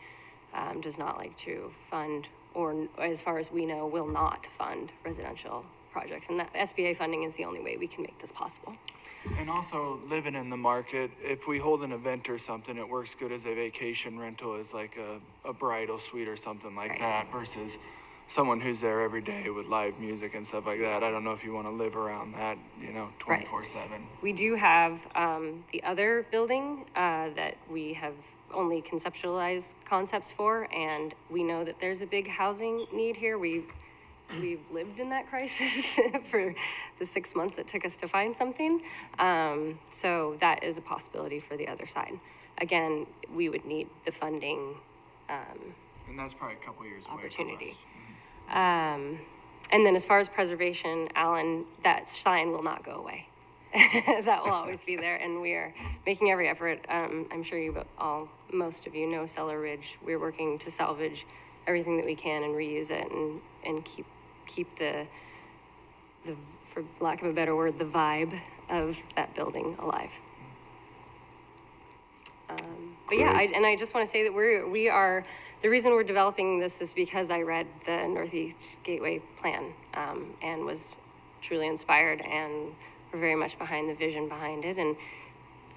does not like to fund, or as far as we know, will not fund residential projects. And that SBA funding is the only way we can make this possible. And also living in the market, if we hold an event or something, it works good as a vacation rental, as like a bridal suite or something like that, versus someone who's there every day with live music and stuff like that. I don't know if you want to live around that, 24/7. We do have the other building that we have only conceptualized concepts for, and we know that there's a big housing need here. We've lived in that crisis for the 6 months it took us to find something. So that is a possibility for the other side. Again, we would need the funding And that's probably a couple years away from opportunity. us. And then as far as preservation, Alan, that sign will not go away. That will always be there, and we are making every effort. I'm sure most of you know Cellar Ridge. We're working to salvage everything that we can and reuse it and keep the, for lack of a better word, the vibe of that building alive. But yeah, I just want to say that we are, the reason we're developing this is because I read the Northeast Gateway plan and was truly inspired, and we're very much behind the vision behind it. And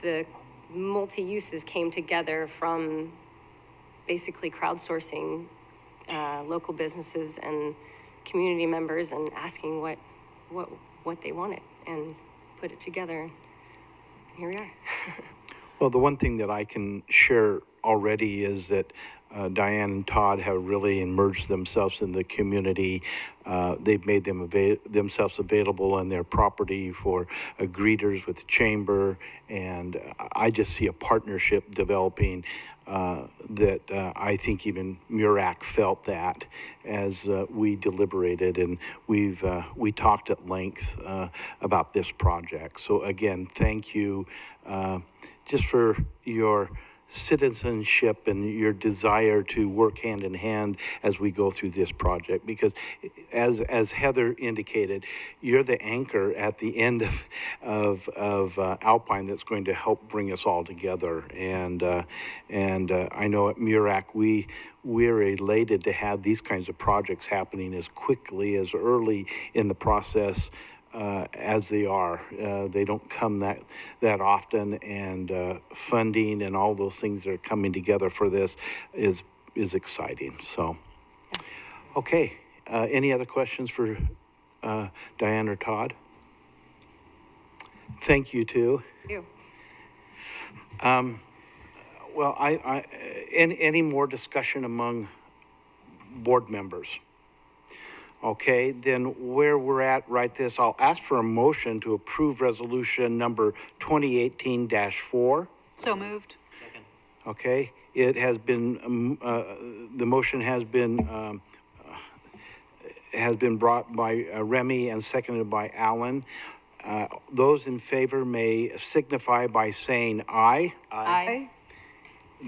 the multi-uses came together from basically crowdsourcing local businesses and community members and asking what they wanted, and put it together. And here we are. Well, the one thing that I can share already is that Diane and Todd have really immersed themselves in the community. They've made themselves available on their property for greeters with the chamber, and I just see a partnership developing that I think even MURAC felt that as we deliberated, and we talked at length about this project. So again, thank you just for your citizenship and your desire to work hand in hand as we go through this project, because as Heather indicated, you're the anchor at the end of Alpine that's going to help bring us all together. And I know at MURAC we're elated to have these kinds of projects happening as quickly, as early in the process as they are. They don't come that often, and funding and all those things that are coming together for this is exciting. So, okay. Any other questions for Diane or Todd? Thank you, too. Thank you. Well, any more discussion among board members? Okay, then where we're at, write this. I'll ask for a motion to approve resolution number 2018-4. So moved. Okay, it has been, the motion has been brought by Remy and seconded by Alan. Those in favor may signify by saying aye. Aye.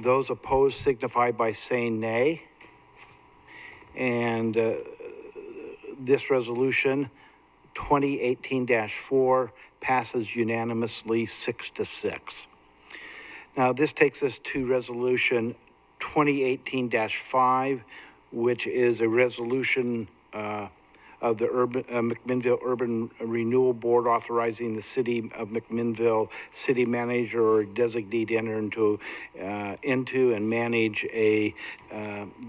Those opposed signify by saying nay. And this resolution, 2018-4, passes unanimously 6-6. Now, this takes us to resolution 2018-5, which is a resolution of the McMinnville Urban Renewal Board authorizing the city of McMinnville city manager or designee to enter into and manage a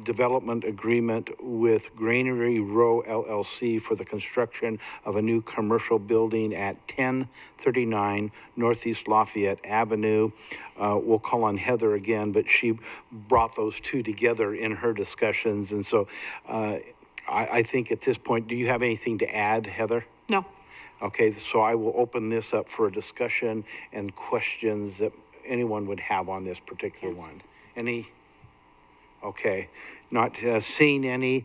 development agreement with Granary Row LLC for the construction of a new commercial building at 1039 Northeast Lafayette Avenue. We'll call on Heather again, but she brought those two together in her discussions. And so I think at this point, do you have anything to add, Heather? No. Okay, so I will open this up for a discussion and questions that anyone would have on this particular one. Any? Okay, not seeing any,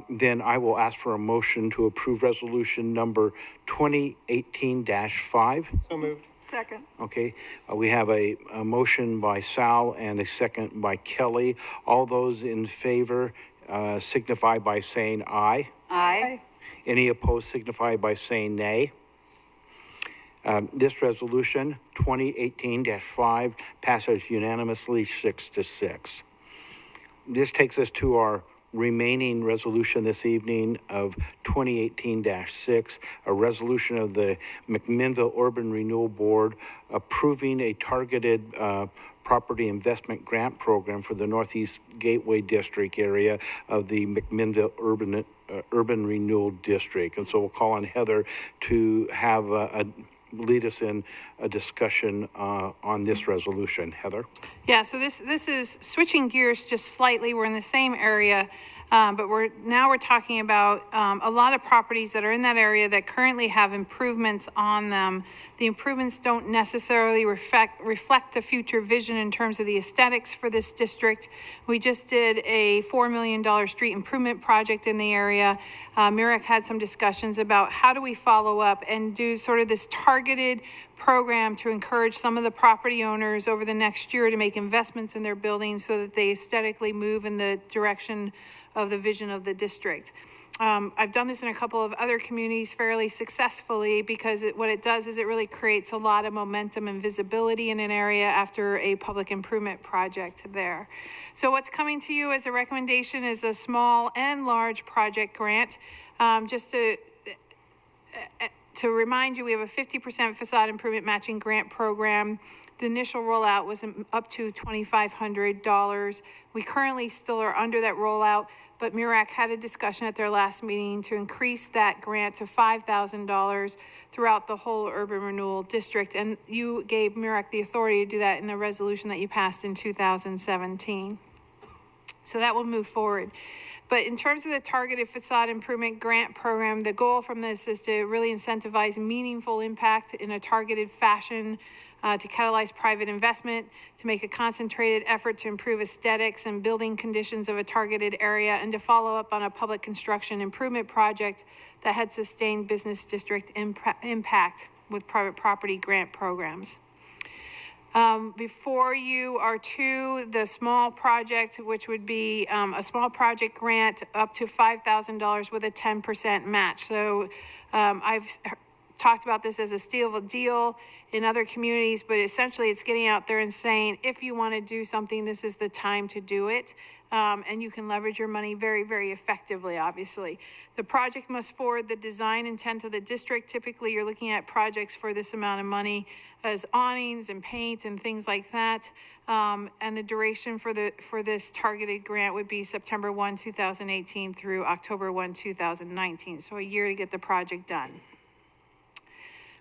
then I will ask for a motion to approve resolution number 2018-5. So moved. Second. Okay, we have a motion by Sal and a second by Kelly. All those in favor signify by saying aye. Aye. Any opposed signify by saying nay. This resolution, 2018-5, passes unanimously 6-6. This takes us to our remaining resolution this evening of 2018-6, a resolution of the McMinnville Urban Renewal Board approving a targeted property investment grant program for the Northeast Gateway District area of the McMinnville Urban Renewal District. And so we'll call on Heather to have lead us in a discussion on this resolution. Heather? Yeah, so this is switching gears just slightly. We're in the same area, but we're talking about a lot of properties that are in that area that currently have improvements on them. The improvements don't necessarily reflect the future vision in terms of the aesthetics for this district. We just did a $4 million street improvement project in the area. Mirek had some discussions about how do we follow up and do sort of this targeted program to encourage some of the property owners over the next year to make investments in their buildings so that they aesthetically move in the direction of the vision of the district. I've done this in a couple of other communities fairly successfully because what it does is it really creates a lot of momentum and visibility in an area after a public improvement project there. So what's coming to you as a recommendation is a small and large project grant. Just to remind you, we have a 50% facade improvement matching grant program. The initial rollout was up to $2,500. We currently still are under that rollout, but MIRAC had a discussion at their last meeting to increase that grant to $5,000 throughout the whole urban renewal district. And you gave MIRAC the authority to do that in the resolution that you passed in 2017. So that will move forward. But in terms of the targeted facade improvement grant program, the goal from this is to really incentivize meaningful impact in a targeted fashion, to catalyze private investment, to make a concentrated effort to improve aesthetics and building conditions of a targeted area, and to follow up on a public construction improvement project that had sustained business district impact with private property grant programs. Before you are the small project, which would be a small project grant up to $5,000 with a 10% match. So I've talked about this as a steal of a deal in other communities, but essentially it's getting out there and saying, if you want to do something, this is the time to do it. And you can leverage your money very, very effectively, obviously. The project must forward the design intent of the district. Typically, you're looking at projects for this amount of money as awnings and paint and things like that. And the duration for this targeted grant would be September 1, 2018 through October 1, 2019. So a year to get the project done.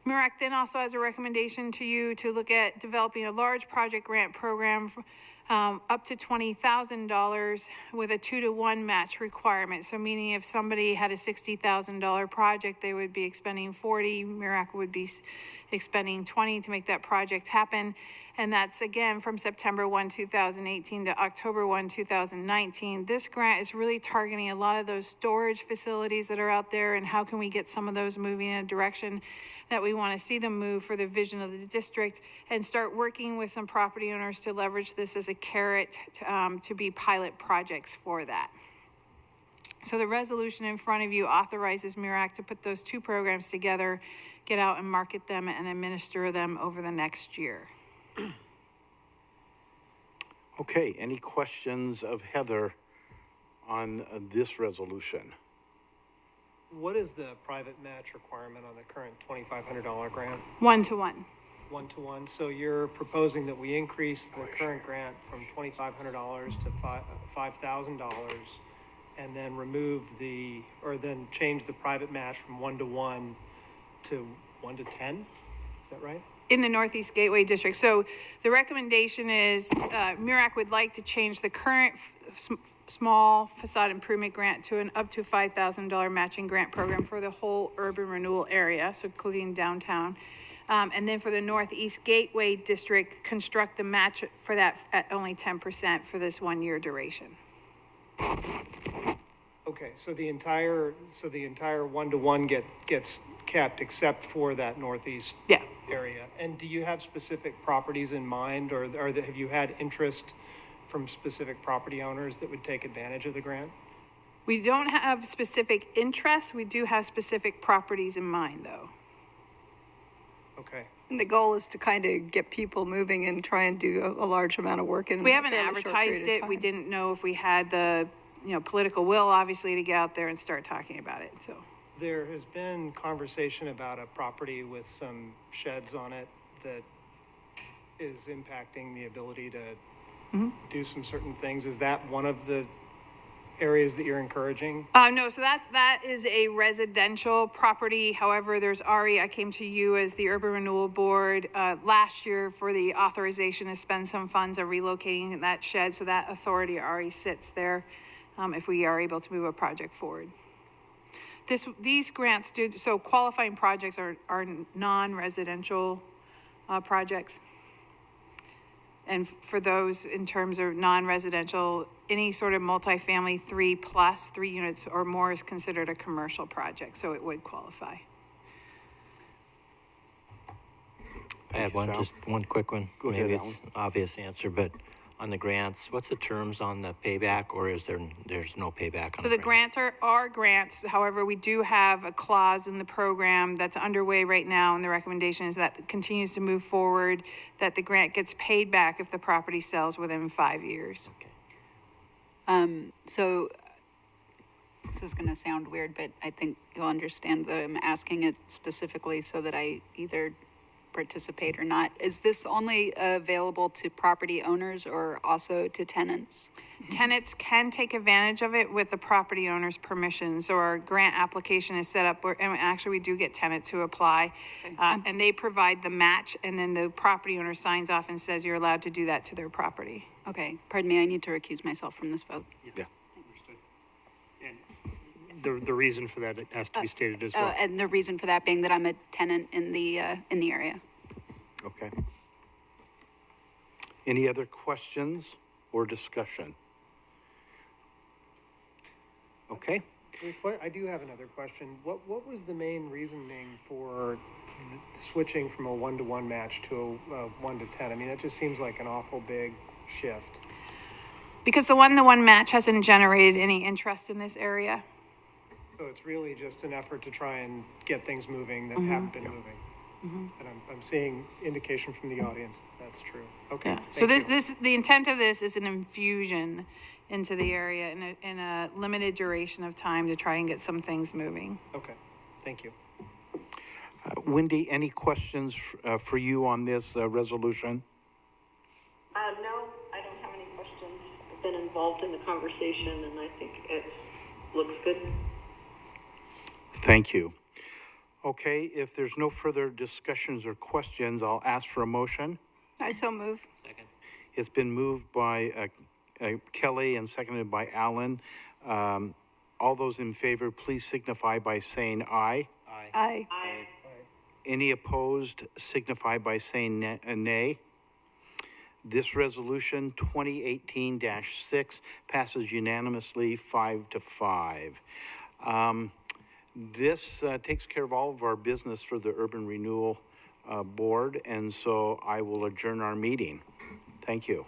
MIRAC then also has a recommendation to you to look at developing a large project grant program up to $20,000 with a 2-to-1 match requirement. So meaning if somebody had a $60,000 project, they would be expending 40, MIRAC would be expending 20 to make that project happen. And that's again from September 1, 2018 to October 1, 2019. This grant is really targeting a lot of those storage facilities that are out there, and how can we get some of those moving in a direction that we want to see them move for the vision of the district, and start working with some property owners to leverage this as a carrot to be pilot projects for that. So the resolution in front of you authorizes MIRAC to put those two programs together, get out and market them and administer them over the next year. Okay, any questions of Heather on this resolution? What is the private match requirement on the current $2,500 grant? 1-to-1. 1-to-1, so you're proposing that we increase the current grant from $2,500 to $5,000 and then then change the private match from 1-to-1 to 1-to-10? Is that right? In the Northeast Gateway District. So the recommendation is, MURAC would like to change the current small facade improvement grant to an up to $5,000 matching grant program for the whole urban renewal area, so including downtown. And then for the Northeast Gateway District, construct the match for that at only 10% for this 1-year duration. Okay, so the entire 1-to-1 gets kept except for that northeast Yeah. area. And do you have specific properties in mind, or have you had interest from specific property owners that would take advantage of the grant? We don't have specific interests. We do have specific properties in mind, though. Okay, And the goal is to kind of get people moving and try and do a large amount of work in We a haven't fairly short advertised period it. of We time. didn't know if we had the, political will, obviously, to get out there and start talking about it, so. there has been conversation about a property with some sheds on it that is impacting the ability to do some certain things. Is that one of the areas that you're encouraging? No, so that is a residential property. However, there's already, I came to you as the Urban Renewal Board last year for the authorization to spend some funds on relocating that shed, so that authority already sits there if we are able to move a project forward. These grants do, so qualifying projects are non-residential projects. And for those, in terms of non-residential, any sort of multifamily 3 units or more is considered a commercial project, so it would qualify. I had Sal. just one quick one. Go ahead, Maybe it's an obvious answer, but on the grants, what's the terms on the payback, or there's no payback on So the the grant? grants are grants. However, we do have a clause in the program that's underway right now, and the recommendation is that it continues to move forward, that the grant gets paid back if the property sells within 5 years. So this is going to sound weird, but I think you'll understand that I'm asking it specifically so that I either participate or not. Is this only available to property owners or also to tenants? Tenants can take advantage of it with the property owner's permission. So our grant application is set up where, and actually we do get tenants who apply, and they provide the match, and then the property owner signs off and says you're allowed to do that to their property. Okay, pardon me, I need to recuse myself from this vote. Yeah. Understood. And the reason for that, it has to be stated as well. And the reason for that being that I'm a tenant in the area. Okay. Any other questions or discussion? Okay. I do have another question. What was the main reasoning for switching from a 1-to-1 match to a 1-to-10? I mean, that just seems like an awful big shift. Because the one-to-one match hasn't generated any interest in this area. So it's really just an effort to try and get things moving that haven't been moving. And I'm seeing indication from the audience that that's true. Okay. Yeah. So thank you. the intent of this is an infusion into the area in a limited duration of time to try and get some things moving. Okay, thank you. Wendy, any questions for you on this resolution? No, I don't have any questions. I've been involved in the conversation, and I think it looks good. Thank you. Okay, if there's no further discussions or questions, I'll ask for a motion. I so move. It's been moved by Kelly and seconded by Alan. All those in favor, please signify by saying aye. Aye. Any opposed, signify by saying nay. This resolution, 2018-6, passes unanimously 5-5. This takes care of all of our business for the Urban Renewal Board, and so I will adjourn our meeting. Thank you.